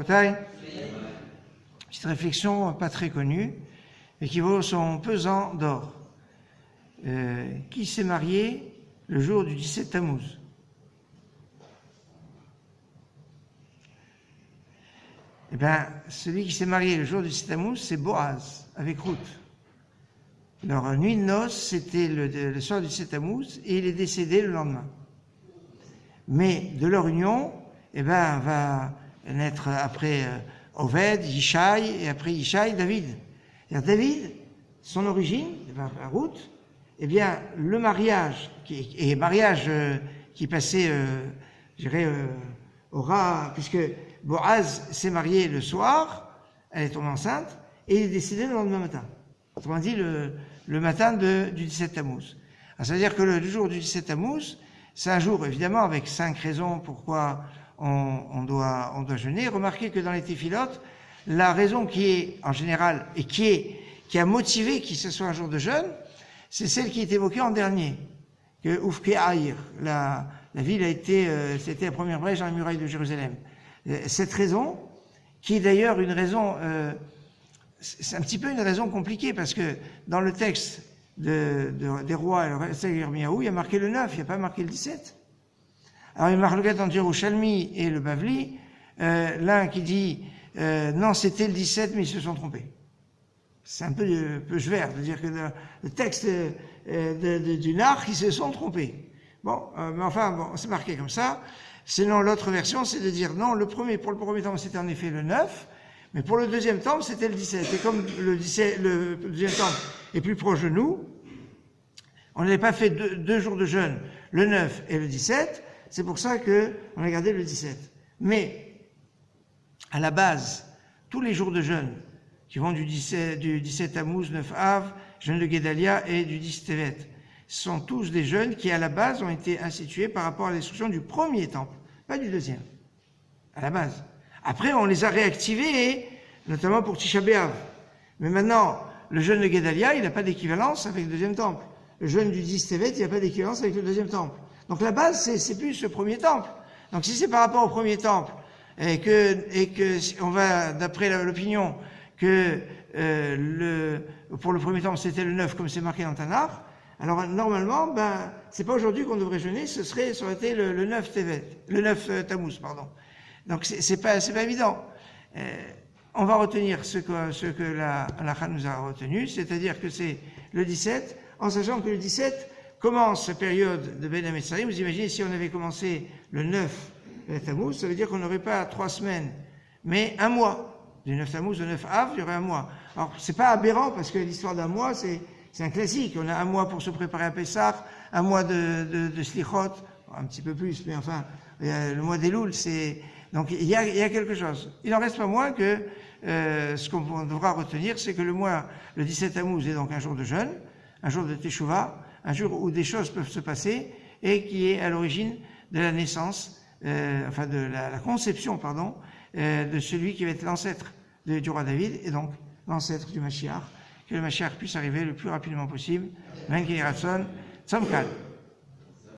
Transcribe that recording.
Petite réflexion pas très connue, mais qui vaut son pesant d'or. Qui s'est marié le jour du 17 Tammuz? Eh bien, celui qui s'est marié le jour du 17 Tammuz, c'est Boaz, avec Ruth. Leur nuit de noces, c'était le soir du 17 Tammuz, et il est décédé le lendemain. Mais de leur union, eh ben, va naître après Oved, Yishai, et après Yishai, David. C'est-à-dire David, son origine, Ruth, eh bien, le mariage, qui passait, je dirais, au rat, puisque Boaz s'est marié le soir, elle est tombée enceinte, et il est décédé le lendemain matin. Autrement dit, le matin du 17 Tammuz. Alors, ça veut dire que le jour du 17 Tammuz, c'est un jour, évidemment, avec 5 raisons pourquoi on doit jeûner. Remarquez que dans les téphilotes, la raison qui est, en général, et qui a motivé qu'il ce soit un jour de jeûne, c'est celle qui est évoquée en dernier. Que Oufke Aïr, la ville a été, c'était la première brèche dans les murailles de Jérusalem. Cette raison, qui est d'ailleurs une raison, c'est un petit peu une raison compliquée, parce que dans le texte des rois, il y a marqué le 9, il n'y a pas marqué le 17. Alors il y a marqué entre Yerushalmi et le Bavli, l'un qui dit non, c'était le 17, mais ils se sont trompés. C'est un peu sévère de dire que le texte du Nar, ils se sont trompés. Bon, mais enfin, bon, c'est marqué comme ça. Sinon, l'autre version, c'est de dire non, pour le premier temple, c'était en effet le 9, mais pour le deuxième temple, c'était le 17. Et comme le deuxième temple est plus proche de nous, on n'avait pas fait deux jours de jeûne, le 9 et le 17, c'est pour ça qu'on a gardé le 17. Mais, à la base, tous les jours de jeûne, qui vont du 17 Tammuz, 9 Av, jeûne de Guédalia et du 10 Tevet, sont tous des jeûnes qui, à la base, ont été institués par rapport à l'instruction du premier temple, pas du deuxième, à la base. Après, on les a réactivés, notamment pour Tisha B'Av. Mais maintenant, le jeûne de Guédalia, il n'a pas d'équivalence avec le deuxième temple. Le jeûne du 10 Tevet, il n'y a pas d'équivalence avec le deuxième temple. Donc la base, c'est plus ce premier temple. Donc si c'est par rapport au premier temple, et que on va, d'après l'opinion, que pour le premier temple, c'était le 9, comme c'est marqué dans Tanakh, alors normalement, c'est pas aujourd'hui qu'on devrait jeûner, ça aurait été le 9 Tevet, le 9 Tammuz, pardon. Donc c'est pas évident. On va retenir ce que la halakha nous a retenu, c'est-à-dire que c'est le 17, en sachant que le 17 commence la période de Ben HaMetzarim. Vous imaginez si on avait commencé le 9 Tammuz, ça veut dire qu'on n'aurait pas 3 semaines, mais un mois. Du 9 Tammuz au 9 Av, il y aurait un mois. Alors c'est pas aberrant parce que l'histoire d'un mois, c'est un classique. On a un mois pour se préparer à Pessah, un mois de Slichot, un petit peu plus, mais enfin, le mois d'Elul, donc il y a quelque chose. Il n'en reste pas moins que ce qu'on devra retenir, c'est que le 17 Tammuz est donc un jour de jeûne, un jour de Teshuvah, un jour où des choses peuvent se passer et qui est à l'origine de la naissance, de la conception, de celui qui va être l'ancêtre du roi David et donc l'ancêtre du Mashiach. Que le Mashiach puisse arriver le plus rapidement possible. Ben Kiratzon, Tzom Kal.